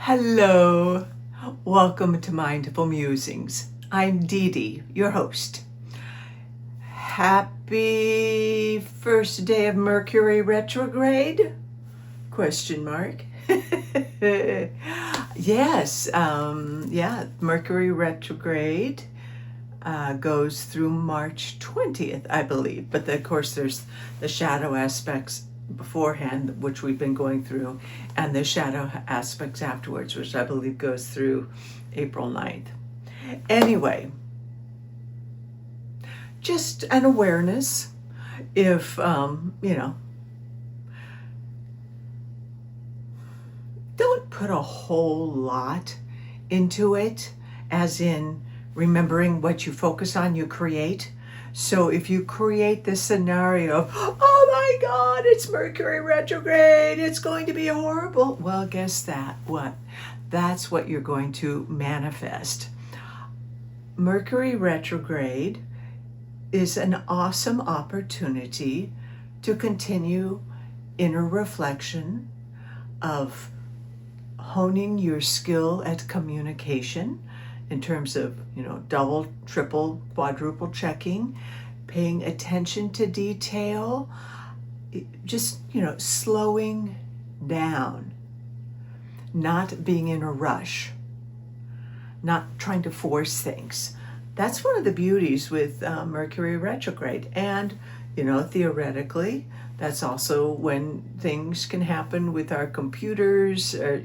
Hello, welcome to Mindful Musings. I'm Dee Dee, your host. Happy first day of Mercury Retrograde? Question mark. Yes, Mercury Retrograde goes through March 20th, I believe. But of course, there's the shadow aspects beforehand, which we've been going through, and the shadow aspects afterwards, which I believe goes through April 9th. Anyway, just an awareness if, don't put a whole lot into it, as in remembering what you focus on, you create. So if you create this scenario of, oh my God, it's Mercury retrograde, it's going to be horrible. Well, guess what? That's what you're going to manifest. Mercury retrograde is an awesome opportunity to continue inner reflection of honing your skill at communication, in terms of, double, triple, quadruple checking, paying attention to detail, just, slowing down, not being in a rush, not trying to force things. That's one of the beauties with Mercury retrograde. And, theoretically, that's also when things can happen with our computers, or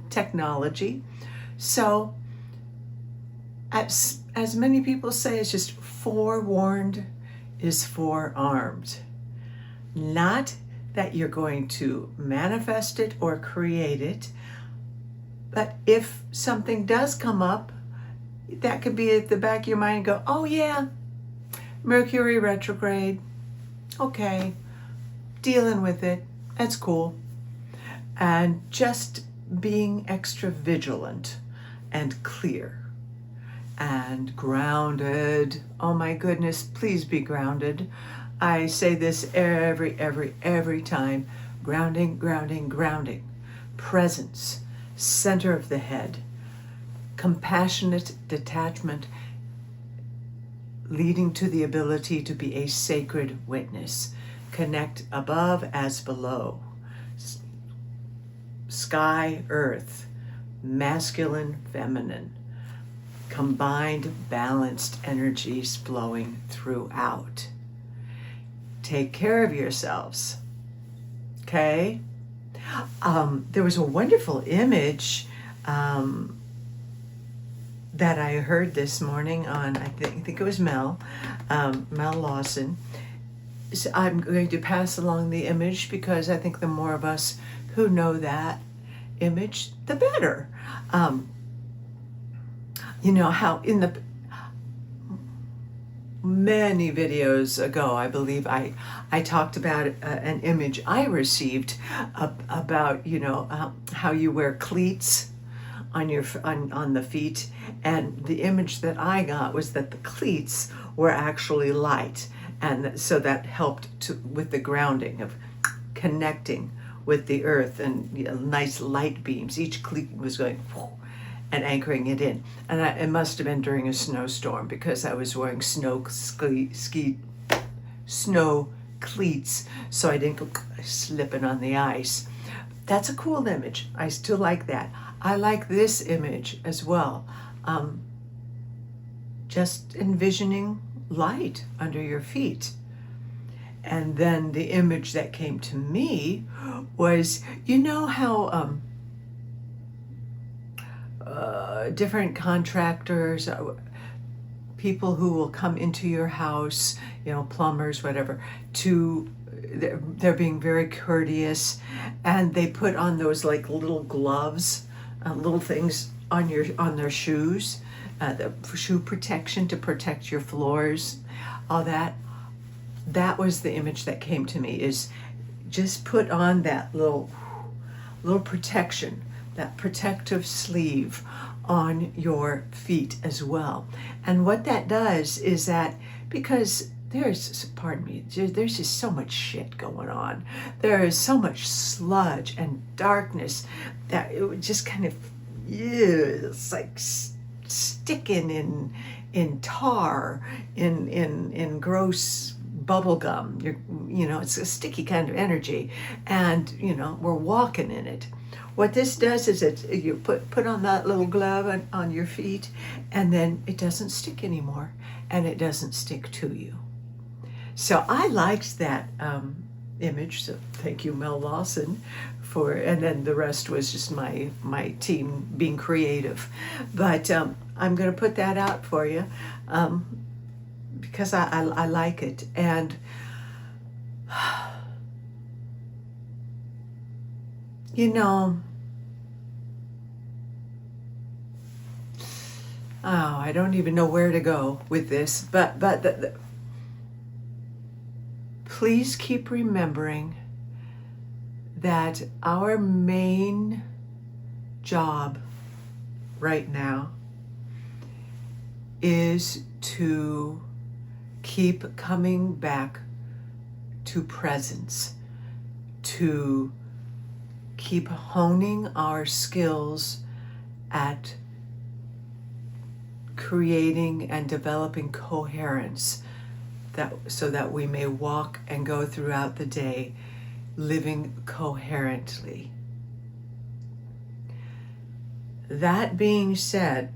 technology. So, as many people say, it's just forewarned is forearmed. Not that you're going to manifest it or create it, but if something does come up, that could be at the back of your mind and go, oh yeah, Mercury retrograde, okay, dealing with it, that's cool. And just being extra vigilant and clear and grounded. Oh my goodness, please be grounded. I say this every time. Grounding, grounding, grounding. Presence, center of the head. Compassionate detachment, leading to the ability to be a sacred witness. Connect above as below. Sky, earth, masculine, feminine. Combined, balanced energies flowing throughout. Take care of yourselves, okay? There was a wonderful image that I heard this morning on, I think it was Mel Lawson. So I'm going to pass along the image because I think the more of us who know that image, the better. How in the many videos ago, I believe I talked about an image I received about, how you wear cleats on the feet. And the image that I got was that the cleats were actually light. And so that helped with the grounding of connecting with the earth, and nice light beams. Each cleat was going and anchoring it in. And it must have been during a snowstorm because I was wearing snow cleats, so I didn't go slipping on the ice. That's a cool image. I still like that. I like this image as well. Just envisioning light under your feet. And then the image that came to me was, how different contractors, people who will come into your house, plumbers, whatever, they're being very courteous, and they put on those like little gloves, little things on their shoes, the shoe protection to protect your floors, all that. That was the image that came to me, is just put on that little protection, that protective sleeve on your feet as well. And what that does is that, because pardon me, there's just so much shit going on. There is so much sludge and darkness that it would just kind of, it's like sticking in tar, in gross bubble gum. It's a sticky kind of energy, and we're walking in it. What this does is you put on that little glove on your feet, and then it doesn't stick anymore, and it doesn't stick to you. So I liked that image. So thank you, Mel Lawson, and then the rest was just my team being creative. But I'm going to put that out for you because I like it. And I don't even know where to go with this, but please keep remembering that our main job right now is to keep coming back to presence, to keep honing our skills at creating and developing coherence, so that we may walk and go throughout the day living coherently. That being said,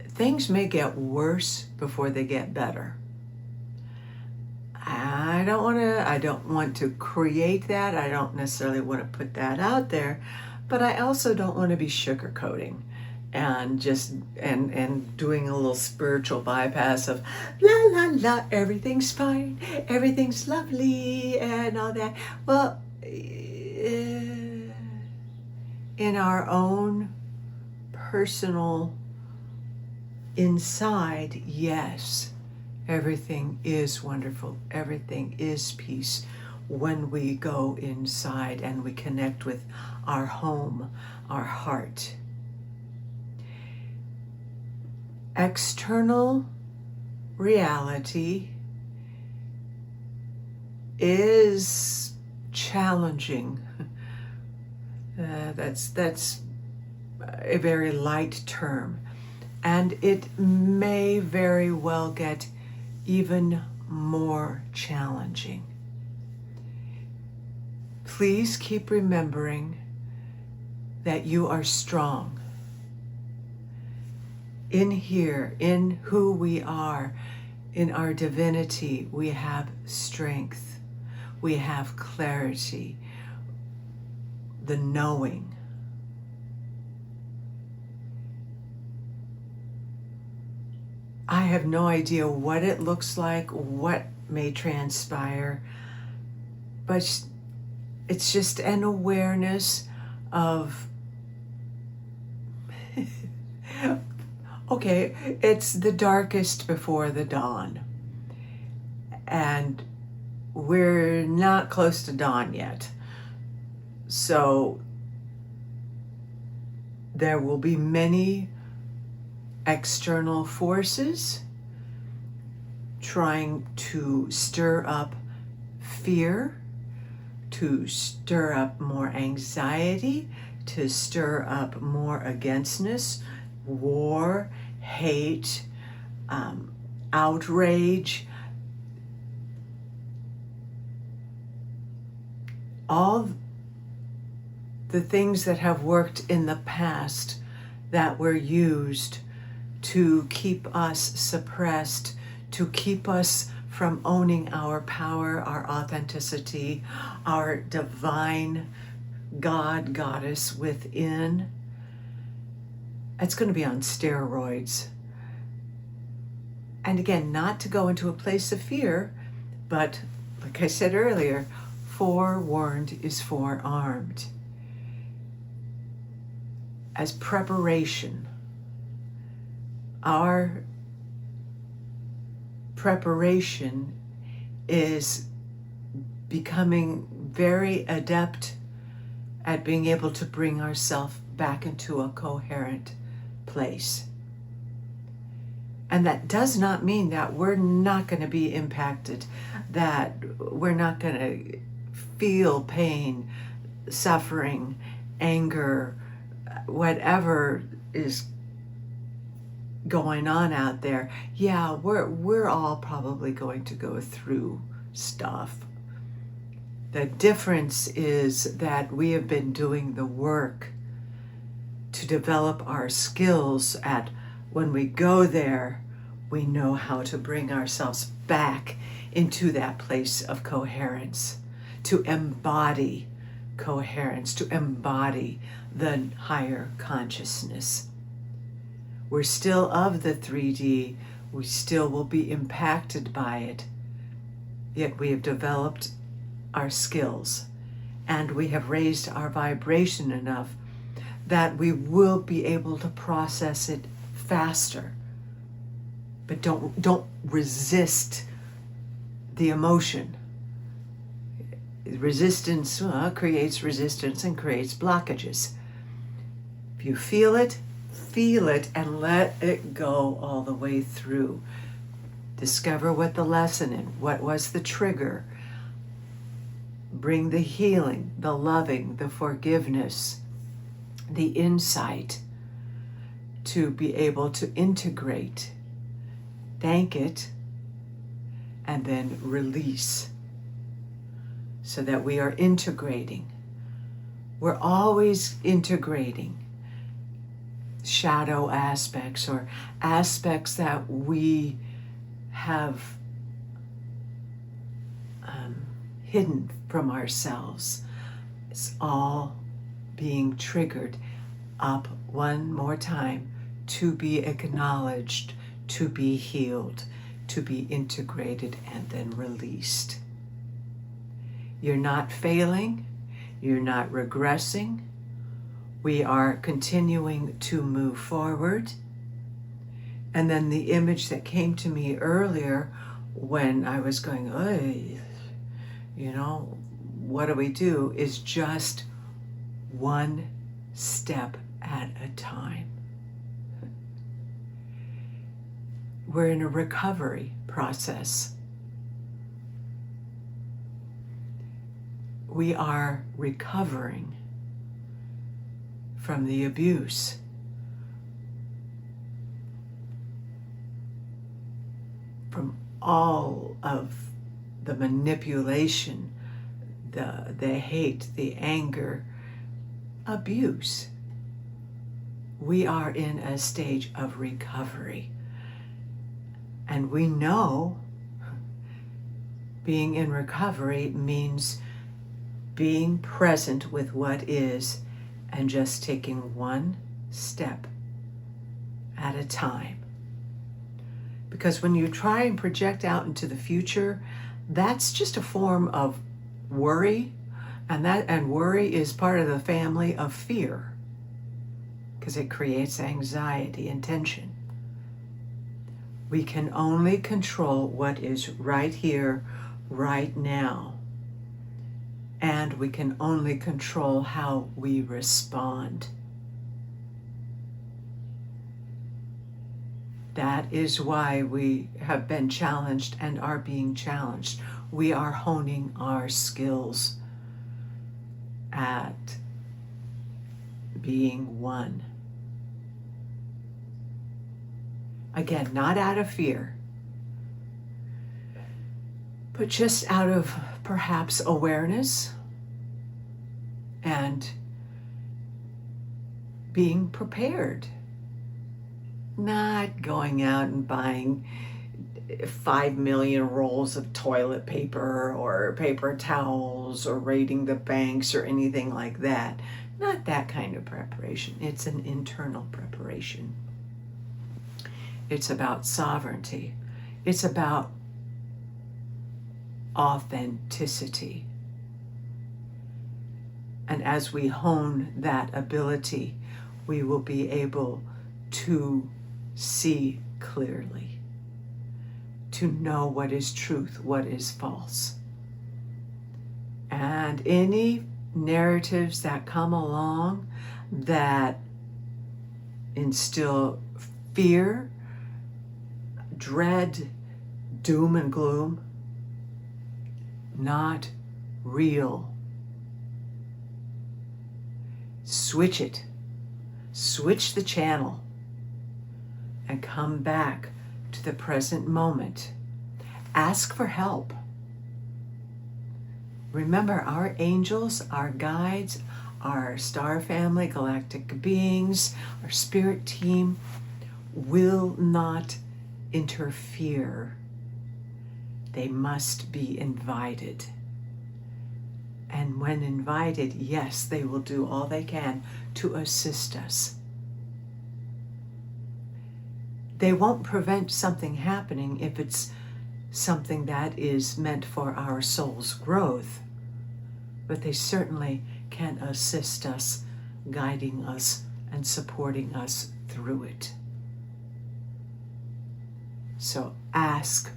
things may get worse before they get better. I don't want to create that. I don't necessarily want to put that out there, but I also don't want to be sugarcoating and just and doing a little spiritual bypass of la la la, everything's fine, everything's lovely and all that. Well, in our own personal inside, yes, everything is wonderful, everything is peace when we go inside and we connect with our home, our heart. External reality is challenging. That's a very light term, and it may very well get even more challenging. Please keep remembering that you are strong. In here, in who we are, in our divinity, we have strength, we have clarity, the knowing. I have no idea what it looks like, what may transpire, but it's just an awareness of okay, it's the darkest before the dawn, and we're not close to dawn yet. So there will be many external forces trying to stir up fear, to stir up more anxiety, to stir up more againstness, war, hate, outrage, all the things that have worked in the past that were used to keep us suppressed, to keep us from owning our power, our authenticity, our divine God, goddess within. It's going to be on steroids. And again, not to go into a place of fear, but like I said earlier, forewarned is forearmed. As preparation, our preparation is becoming very adept at being able to bring ourselves back into a coherent place. And that does not mean that we're not going to be impacted, that we're not going to feel pain, suffering, anger, whatever is going on out there. Yeah, we're all probably going to go through stuff. The difference is that we have been doing the work to develop our skills at when we go there, we know how to bring ourselves back into that place of coherence, to embody coherence, to embody the higher consciousness. We're still of the 3D, we still will be impacted by it, yet we have developed our skills and we have raised our vibration enough that we will be able to process it faster. But don't resist the emotion. Resistance creates resistance and creates blockages. If you feel it and let it go all the way through. Discover what the lesson is, what was the trigger. Bring the healing, the loving, the forgiveness, the insight to be able to integrate, thank it, and then release so that we are integrating. We're always integrating shadow aspects or aspects that we have hidden from ourselves. It's all being triggered up one more time to be acknowledged, to be healed, to be integrated, and then released. You're not failing, you're not regressing. We are continuing to move forward. And then the image that came to me earlier when I was going, "Oy, what do we do?" is just one step at a time. We're in a recovery process. We are recovering from the abuse. From all of the manipulation, the hate, the anger, abuse. We are in a stage of recovery. And we know being in recovery means being present with what is and just taking one step at a time. Because when you try and project out into the future, that's just a form of worry, and worry is part of the family of fear because it creates anxiety and tension. We can only control what is right here, right now. And we can only control how we respond. That is why we have been challenged and are being challenged. We are honing our skills at being one. Again, not out of fear, but just out of perhaps awareness and being prepared. Not going out and buying 5 million rolls of toilet paper or paper towels or raiding the banks or anything like that. Not that kind of preparation. It's an internal preparation. It's about sovereignty. It's about authenticity. And as we hone that ability, we will be able to see clearly, to know what is truth, what is false. And any narratives that come along that instill fear, dread, doom and gloom, not real. Switch it. Switch the channel and come back to the present moment. Ask for help. Remember, our angels, our guides, our star family, galactic beings, our spirit team will not interfere. They must be invited. And when invited, yes, they will do all they can to assist us. They won't prevent something happening if it's something that is meant for our soul's growth, but they certainly can assist us, guiding us and supporting us through it. So ask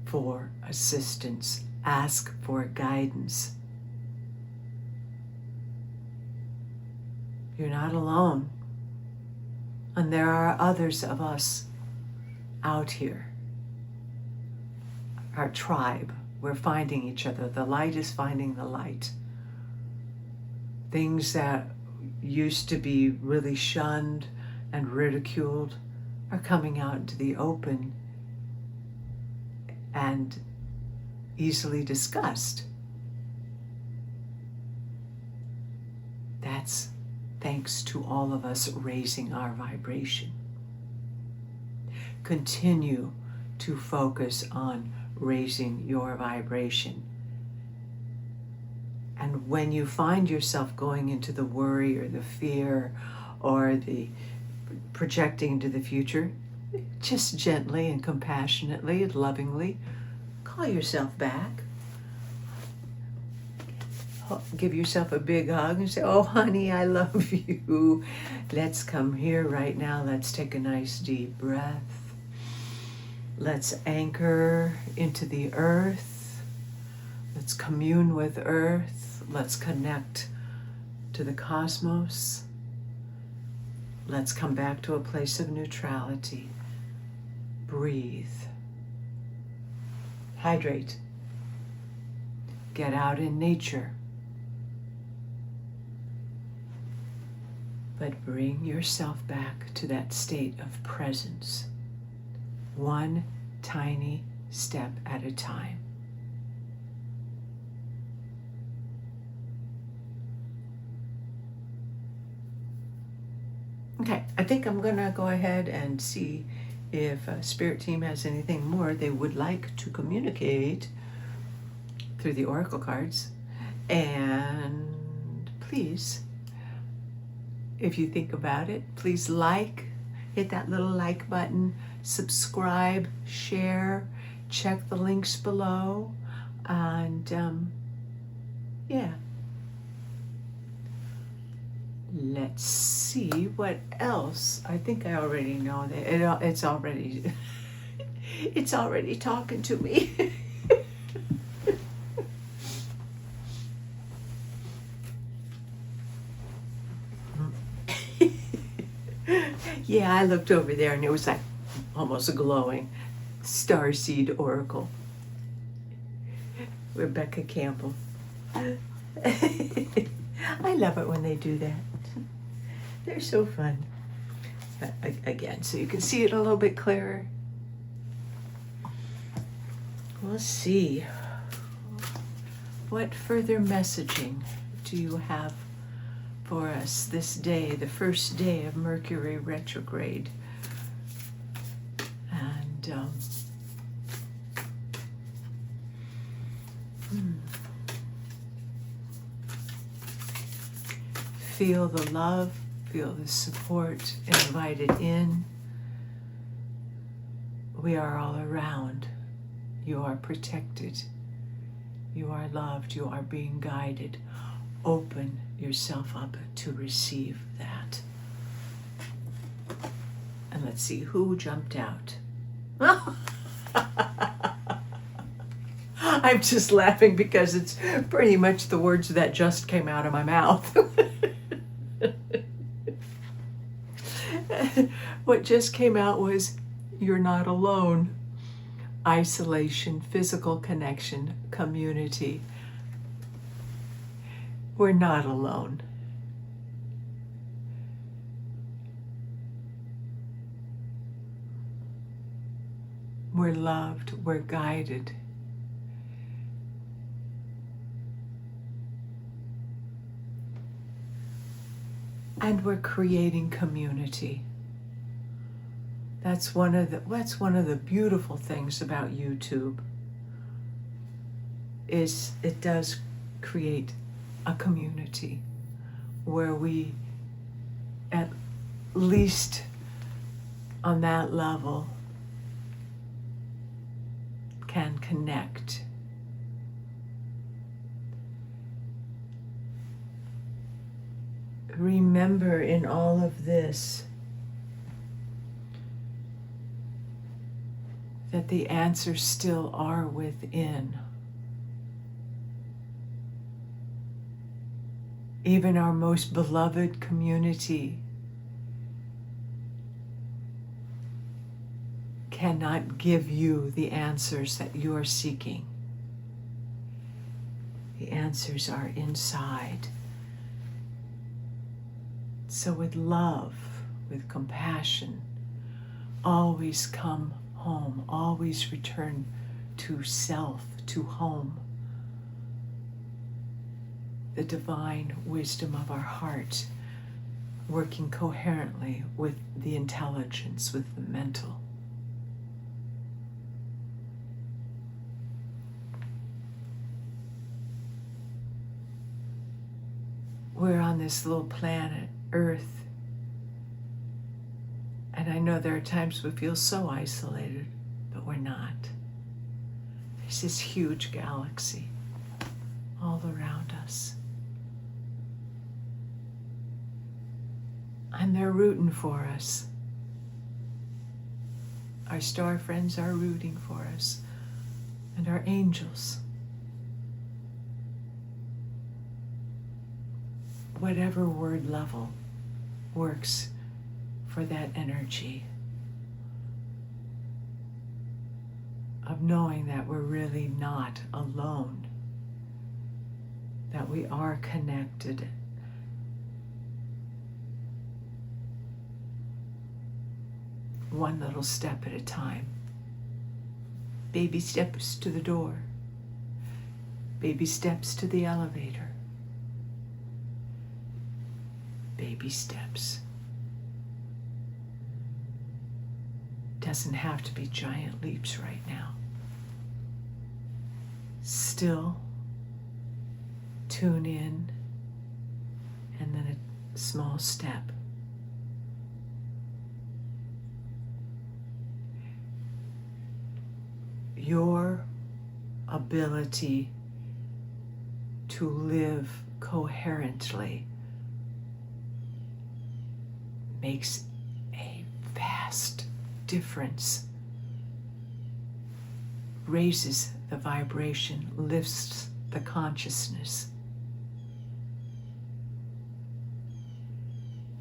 for assistance, ask for guidance. You're not alone. And there are others of us out here. Our tribe, we're finding each other. The light is finding the light. Things that used to be really shunned and ridiculed are coming out into the open and easily discussed. That's thanks to all of us raising our vibration. Continue to focus on raising your vibration. And when you find yourself going into the worry or the fear or the projecting into the future, just gently and compassionately and lovingly call yourself back. Give yourself a big hug and say, oh, honey, I love you. Let's come here right now. Let's take a nice deep breath. Let's anchor into the earth. Let's commune with earth. Let's connect to the cosmos. Let's come back to a place of neutrality. Breathe. Hydrate. Get out in nature. But bring yourself back to that state of presence, one tiny step at a time. Okay, I think I'm gonna go ahead and see if Spirit Team has anything more they would like to communicate through the Oracle cards. And please, if you think about it, please hit that little like button, subscribe, share, check the links below, and yeah. Let's see what else. I think I already know that it's already it's already talking to me. Yeah, I looked over there and it was like almost a glowing starseed oracle. Rebecca Campbell. I love it when they do that. They're so fun. Again, so you can see it a little bit clearer. We'll see. What further messaging do you have for us this day, the first day of Mercury Retrograde? And feel the love, feel the support, invite it in. We are all around. You are protected. You are loved. You are being guided. Open yourself up to receive that. And let's see who jumped out. I'm just laughing because it's pretty much the words that just came out of my mouth. What just came out was, You're not alone. Isolation, physical connection, community. We're not alone. We're loved, we're guided. And we're creating community. That's one of the beautiful things about YouTube, is it does create a community where we, at least on that level, can connect. Remember, in all of this, that the answers still are within. Even our most beloved community cannot give you the answers that you are seeking. The answers are inside. So with love, with compassion, always come home, always return to self, to home. The divine wisdom of our heart working coherently with the intelligence, with the mental. We're on this little planet, Earth, and I know there are times we feel so isolated, but we're not. There's this huge galaxy all around us. And they're rooting for us. Our star friends are rooting for us, and our angels. Whatever word level works for that energy of knowing that we're really not alone, that we are connected. One little step at a time. Baby steps to the door. Baby steps to the elevator. Baby steps. Doesn't have to be giant leaps right now. Still, tune in, and then a small step. Your ability to live coherently makes a vast difference, raises the vibration, lifts the consciousness.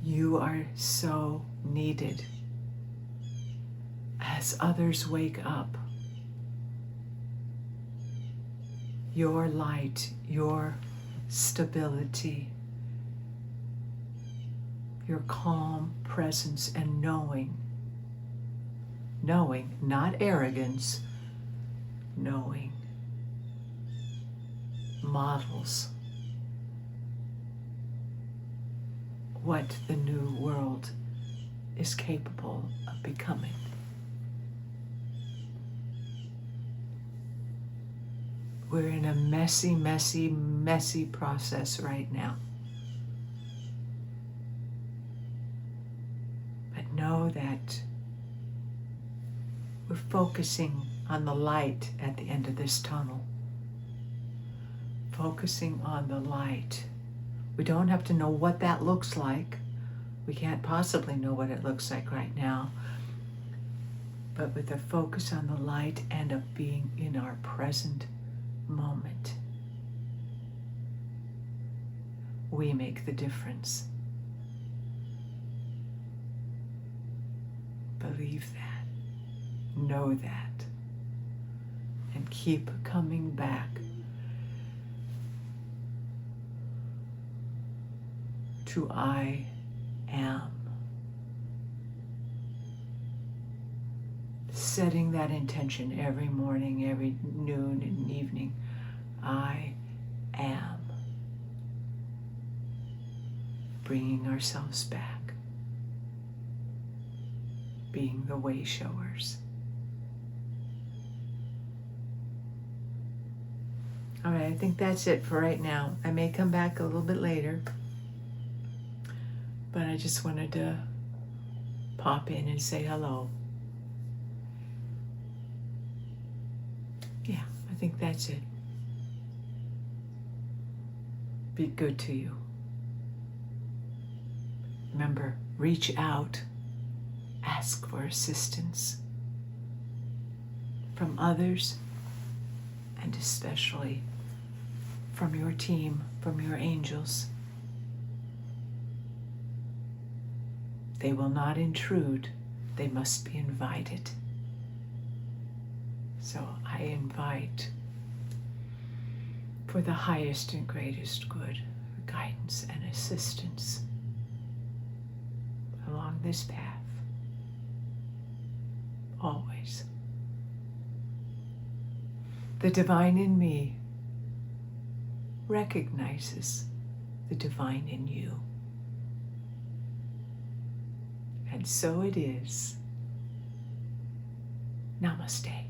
You are so needed as others wake up. Your light, your stability, your calm presence and knowing, not arrogance, knowing, models what the new world is capable of becoming. We're in a messy, messy, messy process right now. But know that we're focusing on the light at the end of this tunnel. Focusing on the light. We don't have to know what that looks like. We can't possibly know what it looks like right now. But with a focus on the light and of being in our present moment, we make the difference. Believe that. Know that. And keep coming back to I am. Setting that intention every morning, every noon and evening. I am. Bringing ourselves back. Being the way showers. All right, I think that's it for right now. I may come back a little bit later, but I just wanted to pop in and say hello. Yeah, I think that's it. Be good to you. Remember, reach out, ask for assistance from others, and especially from your team, from your angels. They will not intrude, they must be invited. So I invite for the highest and greatest good, guidance and assistance along this path, always. The divine in me recognizes the divine in you. And so it is. Namaste.